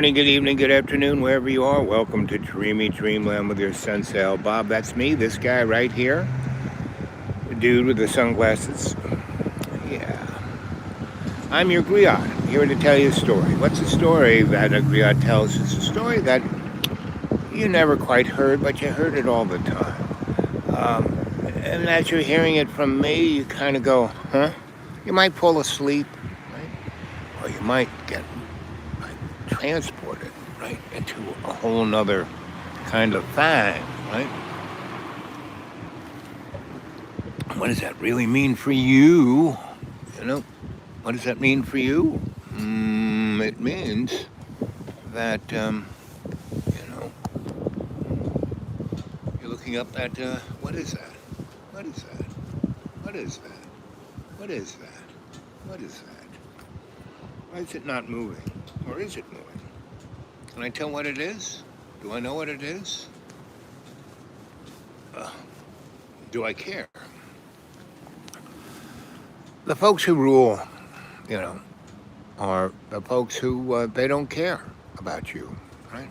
Good evening, good afternoon, wherever you are. Welcome to Dreamy Dreamland with your Sensie Owl Bob. That's me, this guy right here, the dude with the sunglasses. Yeah, I'm your griot, here to tell you a story. What's a story that a griot tells? It's a story that you never quite heard, but you heard it all the time. And as you're hearing it from me, you kind of go, huh? You might fall asleep, right? Or you might get transported, right, into a whole nother kind of thing, right? What does that really mean for you? You know, what does that mean for you? It means that, you're looking up at, what is that? What is that? What is that? What is that? What is that? Why is it not moving? Or is it moving? Can I tell what it is? Do I know what it is? Do I care? The folks who rule, are the folks who they don't care about you, right?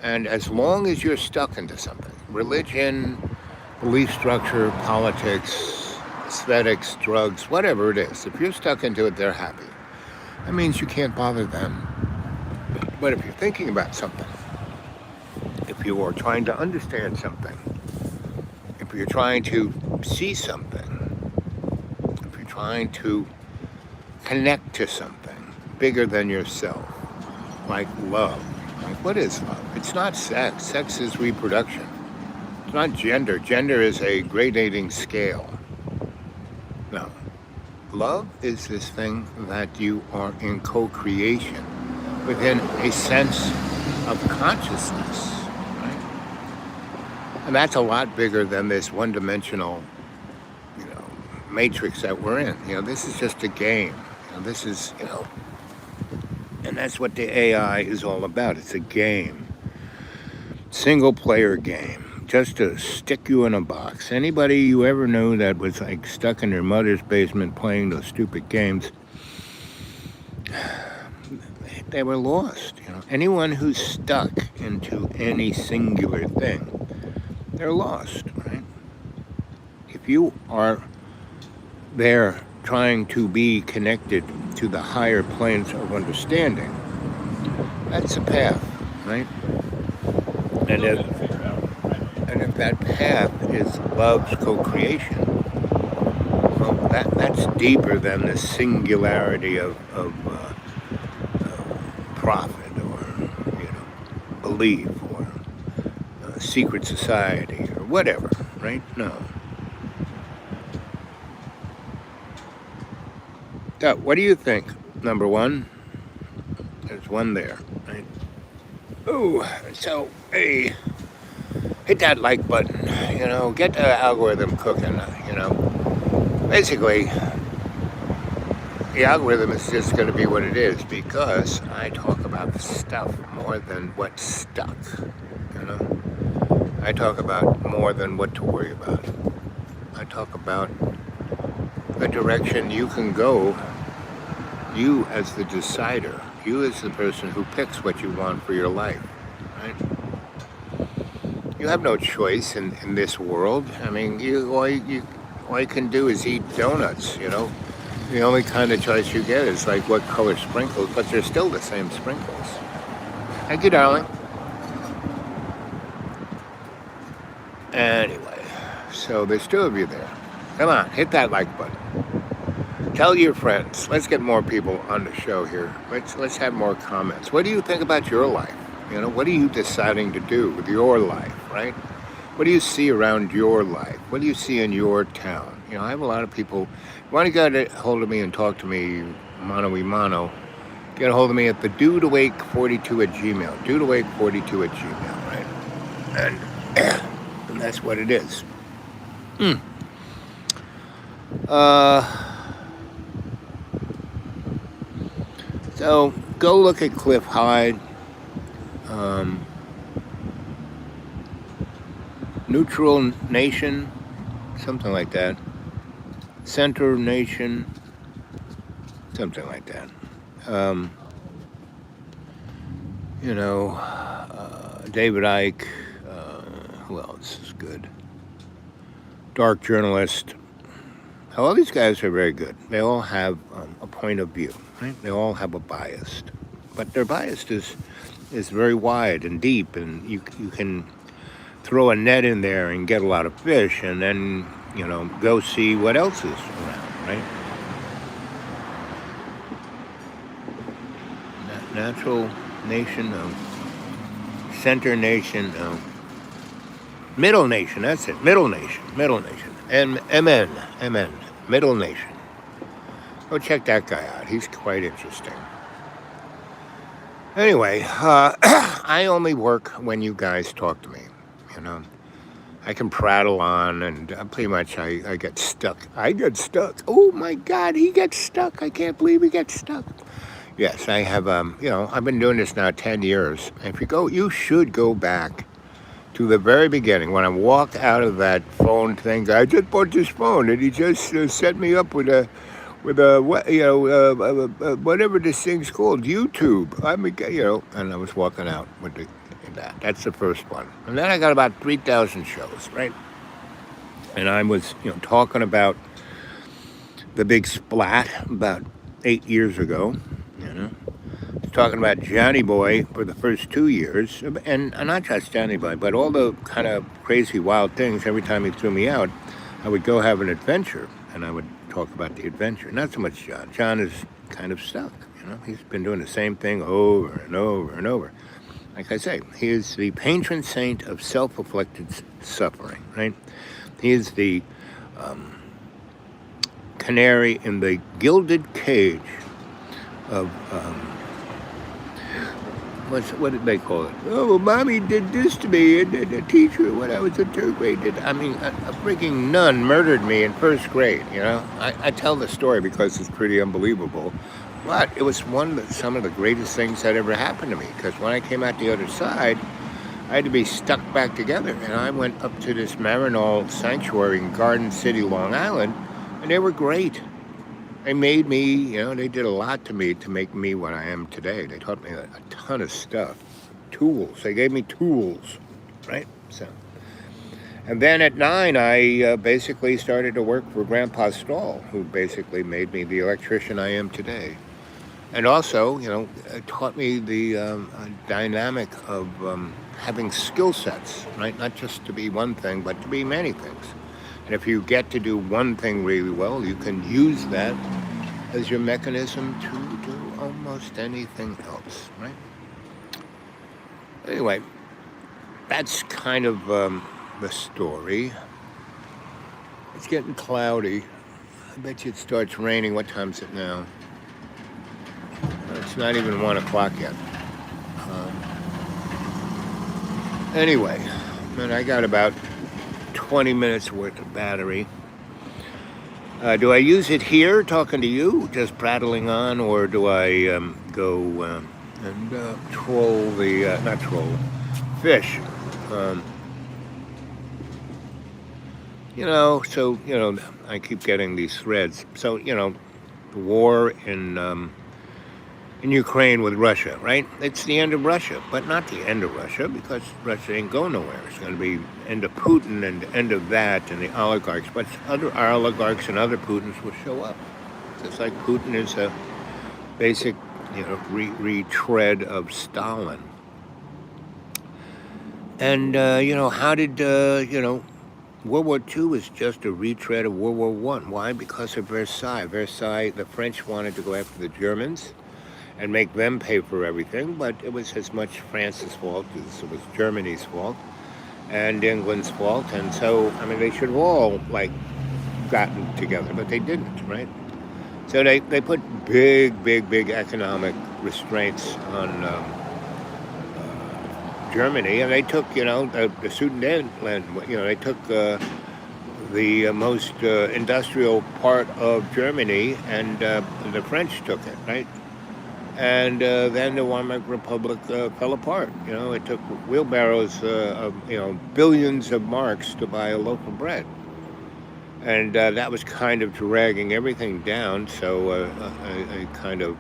And as long as you're stuck into something, religion, belief structure, politics, aesthetics, drugs, whatever it is, if you're stuck into it, they're happy. That means you can't bother them. But if you're thinking about something, if you are trying to understand something, if you're trying to see something, if you're trying to connect to something bigger than yourself, like love. Like, what is love? It's not sex. Sex is reproduction. It's not gender. Gender is a gradating scale. No. Love is this thing that you are in co-creation within a sense of consciousness, right? And that's a lot bigger than this one-dimensional, matrix that we're in. This is just a game. This is, and that's what the AI is all about. It's a game, single-player game, just to stick you in a box. Anybody you ever knew that was like stuck in their mother's basement playing those stupid games, they were lost. Anyone who's stuck into any singular thing, they're lost, right? If you are there trying to be connected to the higher planes of understanding, that's a path, right? And if that path is love's co-creation, well, that's deeper than the singularity of profit or belief or secret society or whatever, right? No. So, what do you think? Number one, there's one there, right? Ooh, so hey, hit that like button. Get the algorithm cooking. Basically, the algorithm is just going to be what it is because I talk about stuff more than what's stuck. I talk about more than what to worry about. I talk about the direction you can go, you as the decider, you as the person who picks what you want for your life, right? You have no choice in this world. I mean, all you can do is eat donuts, The only kind of choice you get is like what color sprinkles, but they're still the same sprinkles. Thank you, darling. Anyway, so there's two of you there. Come on, hit that like button. Tell your friends. Let's get more people on the show here. Let's have more comments. What do you think about your life? What are you deciding to do with your life, right? What do you see around your life? What do you see in your town? I have a lot of people. You want to get a hold of me and talk to me mano-y-mano, get a hold of me at the dudeawake42@gmail. Dudeawake42@gmail, right? And that's what it is. So go look at Cliff Hyde. Neutral Nation, something like that. Center Nation, something like that. David Icke, who else is good? Dark journalist. All these guys are very good. They all have a point of view, right? They all have a bias, but their bias is very wide and deep, and you can throw a net in there and get a lot of fish, and then go see what else is around, right? Natural nation, no. Center nation, no. Middle nation, that's it. Middle nation. MN. Middle nation. Go check that guy out. He's quite interesting. Anyway, I only work when you guys talk to me. I can prattle on, and pretty much I get stuck. Oh my God, he gets stuck. I can't believe he gets stuck. Yes, I have. I've been doing this now 10 years. If you should go back to the very beginning when I walked out of that phone thing. I just bought this phone, and he just set me up with whatever this thing's called, YouTube. And I was walking out with that. That's the first one, and then I got about 3,000 shows, right? And I was, talking about the big splat about 8 years ago. Talking about Johnny Boy for the first 2 years, and not just Johnny Boy, but all the kind of crazy, wild things. Every time he threw me out, I would go have an adventure, and I would talk about the adventure. Not so much John. John is kind of stuck. He's been doing the same thing over and over and over. Like I say, he is the patron saint of self-afflicted suffering, right? He is the canary in the gilded cage of what did they call it? Oh, well, Mommy did this to me, and the teacher when I was in third grade did. I mean, a freaking nun murdered me in first grade. I tell the story because it's pretty unbelievable, but it was some of the greatest things that ever happened to me. Because when I came out the other side, I had to be stuck back together, and I went up to this Marinol Sanctuary in Garden City, Long Island, and they were great. They made me, they did a lot to me to make me what I am today. They taught me a ton of stuff. Tools. They gave me tools, right? So, and then at 9, I basically started to work for Grandpa Stahl, who basically made me the electrician I am today. And also, taught me the dynamic of having skill sets, right? Not just to be one thing, but to be many things. And if you get to do one thing really well, you can use that as your mechanism to do almost anything else, right? Anyway, that's kind of the story. It's getting cloudy. I bet you it starts raining. What time is it now? It's not even 1 o'clock yet. Anyway, and I got about 20 minutes worth of battery. Do I use it here talking to you, just prattling on, or do I go and fish? I keep getting these threads. So, the war in Ukraine with Russia, right? It's the end of Russia, but not the end of Russia, because Russia ain't going nowhere. It's going to be end of Putin and the end of that and the oligarchs, but other oligarchs and other Putins will show up. Just like Putin is a basic, retread of Stalin. And, how did, World War II was just a retread of World War I. Why? Because of Versailles. Versailles, the French wanted to go after the Germans and make them pay for everything, but it was as much France's fault as it was Germany's fault and England's fault. And so, they should have all, gotten together, but they didn't, right? So they put big economic restraints on Germany, and they took, the Sudetenland, they took the most industrial part of Germany, and the French took it, right? And then the Weimar Republic fell apart. It took wheelbarrows of, billions of marks to buy a loaf of bread. And that was kind of dragging everything down. So I kind of,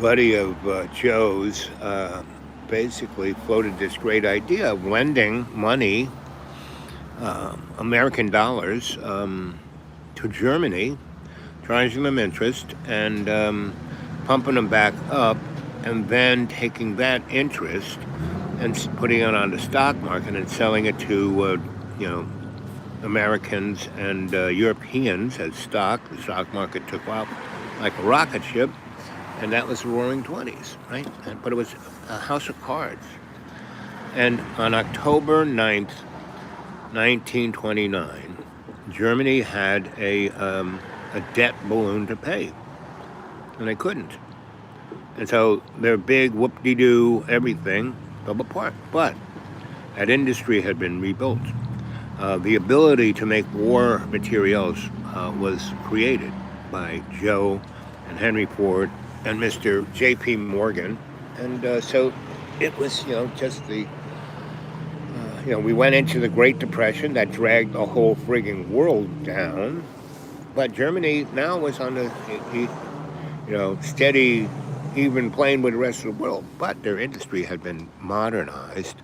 buddy of Joe's basically floated this great idea of lending money, American dollars, to Germany, charging them interest and pumping them back up, and then taking that interest and putting it on the stock market and selling it to Americans and Europeans as stock. The stock market took off like a rocket ship, and that was the Roaring 20s, right? But it was a house of cards. And on October 9th, 1929, Germany had a debt balloon to pay, and they couldn't. And so their big whoop-de-doo everything fell apart. But that industry had been rebuilt. The ability to make war materials was created by Joe and Henry Ford and Mr. J.P. Morgan. And so it was, just the, we went into the Great Depression that dragged the whole frigging world down. But Germany now was on the, steady, even plane with the rest of the world. But their industry had been modernized,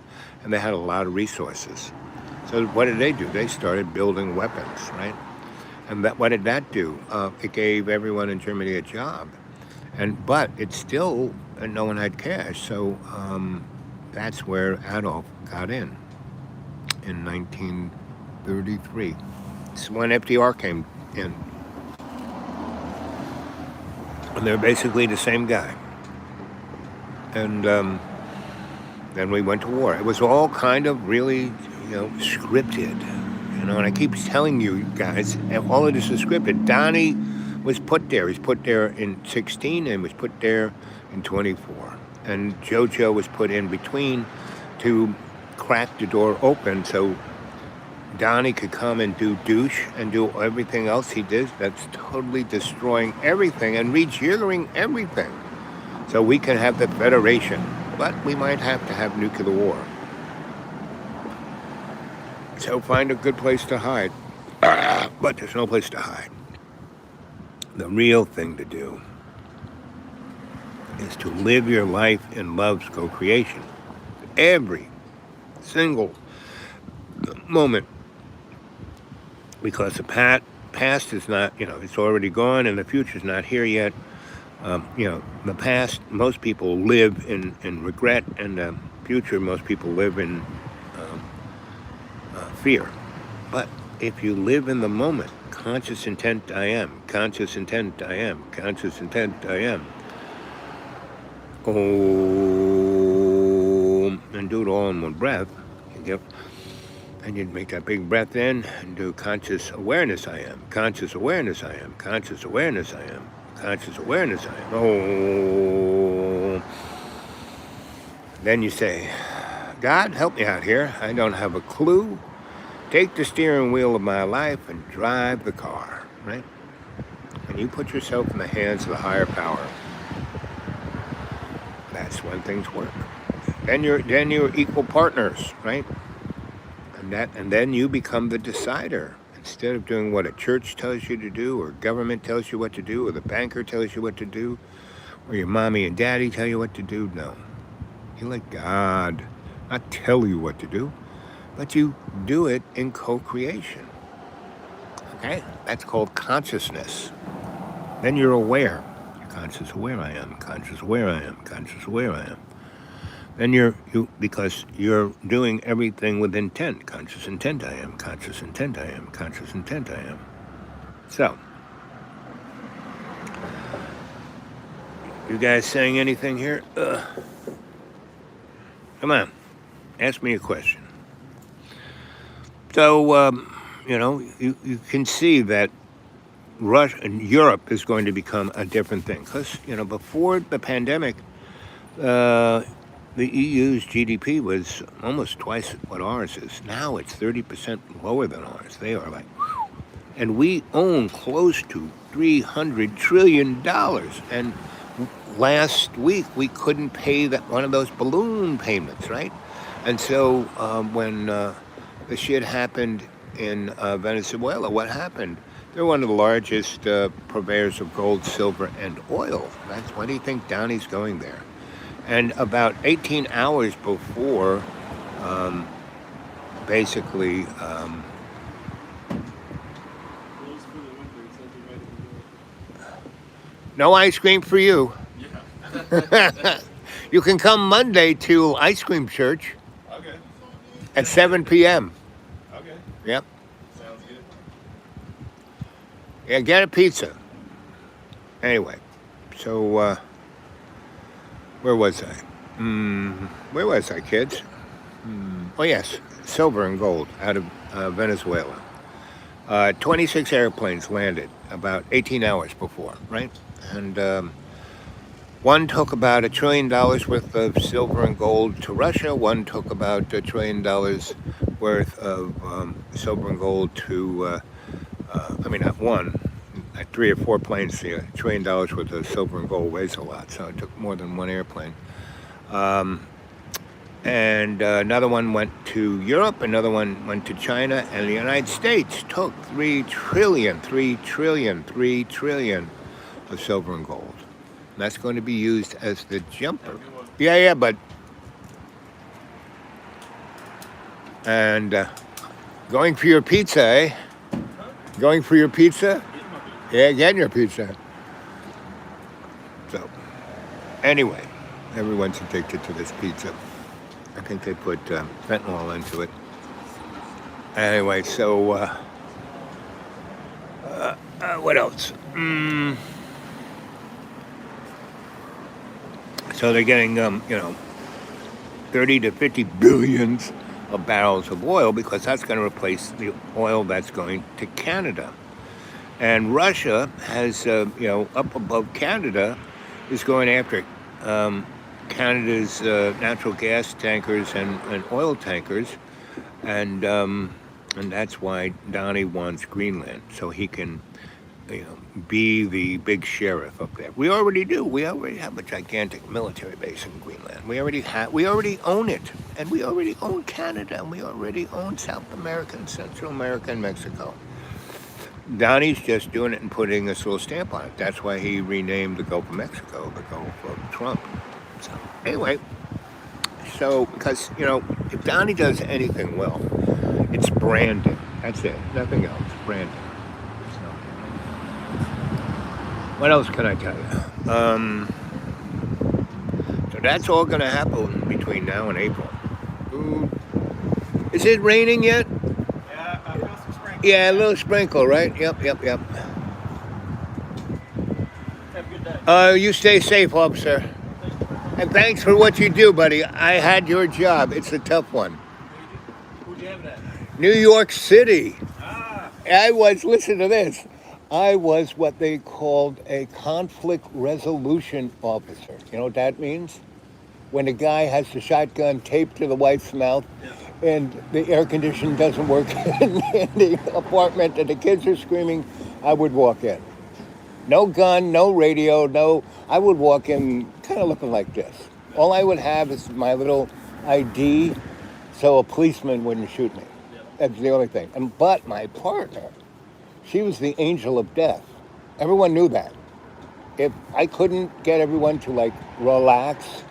and they had a lot of resources. So what did they do? They started building weapons, right? And what did that do? It gave everyone in Germany a job. But it's still, no one had cash. So that's where Adolf got in 1933. It's when FDR came in. And they're basically the same guy. And then we went to war. It was all kind of really, scripted. And I keep telling you guys, all of this is scripted. Donnie was put there. He's put there in 16 and was put there in 24. And JoJo was put in between to crack the door open so Donnie could come and do douche and do everything else he did that's totally destroying everything and rejiggering everything. So we can have the Federation, but we might have to have nuclear war. So find a good place to hide. But there's no place to hide. The real thing to do is to live your life in love's co-creation. Every single moment. Because the past is not, it's already gone, and the future's not here yet. The past, most people live in regret, and the future, most people live in fear. But if you live in the moment, conscious intent I am, conscious intent I am, conscious intent I am. Om, and do it all in one breath. And you'd make that big breath in and do conscious awareness I am, conscious awareness I am, conscious awareness I am, conscious awareness I am. Om. Then you say, God, help me out here. I don't have a clue. Take the steering wheel of my life and drive the car, right? And you put yourself in the hands of the higher power. That's when things work. Then you're equal partners, right? And then you become the decider. Instead of doing what a church tells you to do, or government tells you what to do, or the banker tells you what to do, or your mommy and daddy tell you what to do. No. You let God not tell you what to do, but you do it in co-creation. Okay? That's called consciousness. Then you're aware. You're conscious aware I am, conscious aware I am, conscious aware I am. Then because you're doing everything with intent. Conscious intent I am, conscious intent I am, conscious intent I am. So, you guys saying anything here? Come on, ask me a question. So, you can see that Russia and Europe is going to become a different thing. Because, before the pandemic, the EU's GDP was almost twice what ours is. Now it's 30% lower than ours. They are like, and we own close to $300 trillion. And last week we couldn't pay one of those balloon payments, right? And so when the shit happened in Venezuela, what happened? They're one of the largest purveyors of gold, silver, and oil. That's why do you think Downey's going there? And about 18 hours before, um, basically, no ice cream for you. Yeah. You can come Monday to Ice Cream Church Okay. at 7 p.m. Okay. Yep. Sounds good. Yeah, get a pizza. Anyway, so where was I? Where was I, kids? Oh, yes, silver and gold out of Venezuela. 26 airplanes landed about 18 hours before, right? And one took about $1 trillion worth of silver and gold to Russia. One took about $1 trillion worth of silver and gold to, I mean, not one, like 3 or 4 planes. $1 trillion worth of silver and gold weighs a lot, so it took more than one airplane. And another one went to Europe, another one went to China, and the United States took 3 trillion of silver and gold. And that's going to be used as the jumper. Yeah, but... And going for your pizza, eh? Going for your pizza? Yeah, getting your pizza. So, anyway, everyone's addicted to this pizza. I think they put fentanyl into it. Anyway, so what else? So they're getting, 30 to 50 billions of barrels of oil because that's going to replace the oil that's going to Canada. And Russia has, up above Canada, is going after Canada's natural gas tankers and oil tankers, and that's why Donnie wants Greenland, so he can, be the big sheriff up there. We already do. We already have a gigantic military base in Greenland. We already own it, and we already own Canada, and we already own South America, and Central America, and Mexico. Donnie's just doing it and putting this little stamp on it. That's why he renamed the Gulf of Mexico the Gulf of Trump. So anyway, because, if Donnie does anything well, it's branding. That's it. Nothing else. Branding. So, what else can I tell you? So that's all going to happen between now and April. Ooh. Is it raining yet? Yeah, I feel some sprinkles. Yeah, a little sprinkle, right? Yep. Have a good day. You stay safe, officer. And thanks for what you do, buddy. I had your job. It's a tough one. Who'd you have it at? New York City. Ah. Listen to this. I was what they called a conflict resolution officer. You know what that means? When the guy has the shotgun taped to the wife's mouth and the air conditioning doesn't work in the apartment and the kids are screaming, I would walk in. No gun, no radio, I would walk in kind of looking like this. All I would have is my little ID so a policeman wouldn't shoot me. That's the only thing. But my partner, she was the angel of death. Everyone knew that. If I couldn't get everyone to relax,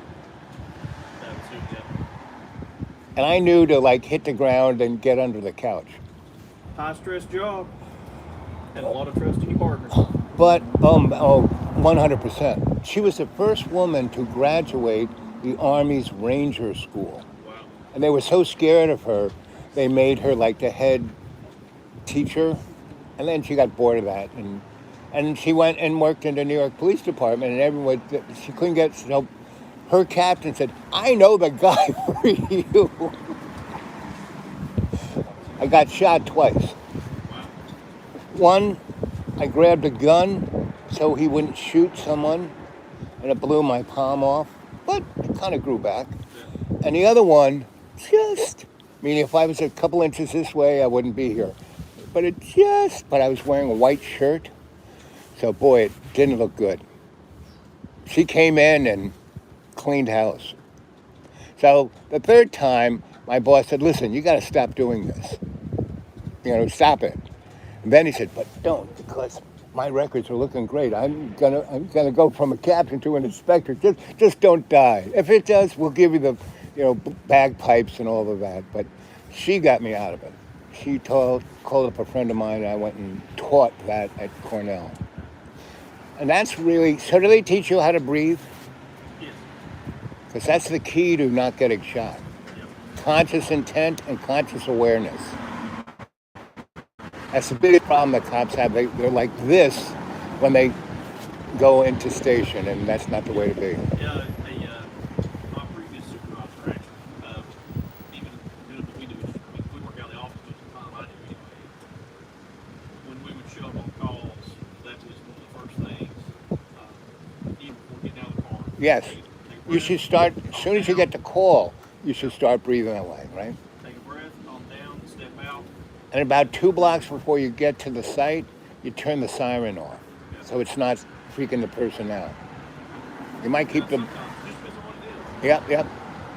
and I knew to hit the ground and get under the couch. High stress job. And a lot of trust in your partners. But 100%. She was the first woman to graduate the Army's Ranger School. Wow. And they were so scared of her, they made her the head teacher. And then she got bored of that. And she went and worked in the New York Police Department, and everyone, she couldn't get, her captain said, I know the guy for you. I got shot twice. One, I grabbed a gun so he wouldn't shoot someone, and it blew my palm off, but it kind of grew back. And the other one, meaning if I was a couple inches this way, I wouldn't be here. But I was wearing a white shirt, so boy, it didn't look good. She came in and cleaned house. So the third time, my boss said, listen, you got to stop doing this. Stop it. And then he said, but don't, because my records are looking great. I'm gonna go from a captain to an inspector. Just don't die. If it does, we'll give you the, bagpipes and all of that. But she got me out of it. She called up a friend of mine, and I went and taught that at Cornell. And that's really, so do they teach you how to breathe? Yes. Because that's the key to not getting shot. Yep. Conscious intent and conscious awareness. That's the biggest problem that cops have. They're like this when they go into station, and that's not the way to be. Yeah, my previous supervisor actually, even doing what we do, we work out of the office most of the time. I do anyway. When we would show up on calls, that was one of the first things, even before getting out of the car. Yes. Take a You breath, should start, as soon as you get the call, you should start breathing that way, right? Take a breath, calm down, step out. And about 2 blocks before you get to the site, you turn the siren off. So it's not freaking the person out. You might keep them. Sometimes, just depends on what it is. Yep.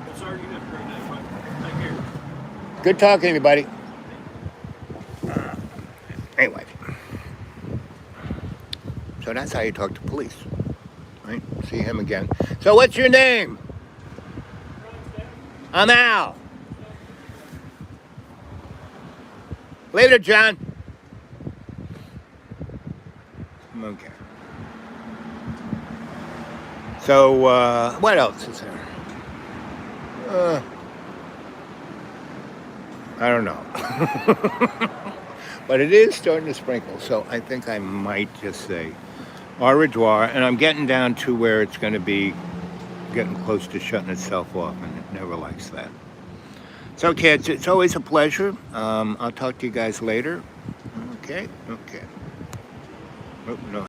Well, sir, you have a great day, right? Take care. Good talking to you, buddy. Anyway. So that's how you talk to police. Right? See him again. So what's your name? I'm Al. Later, John. Okay. So, what else is there? I don't know. But it is starting to sprinkle, so I think I might just say au revoir. And I'm getting down to where it's going to be getting close to shutting itself off, and it never likes that. So, kids, it's always a pleasure. I'll talk to you guys later. Okay. Oh, no.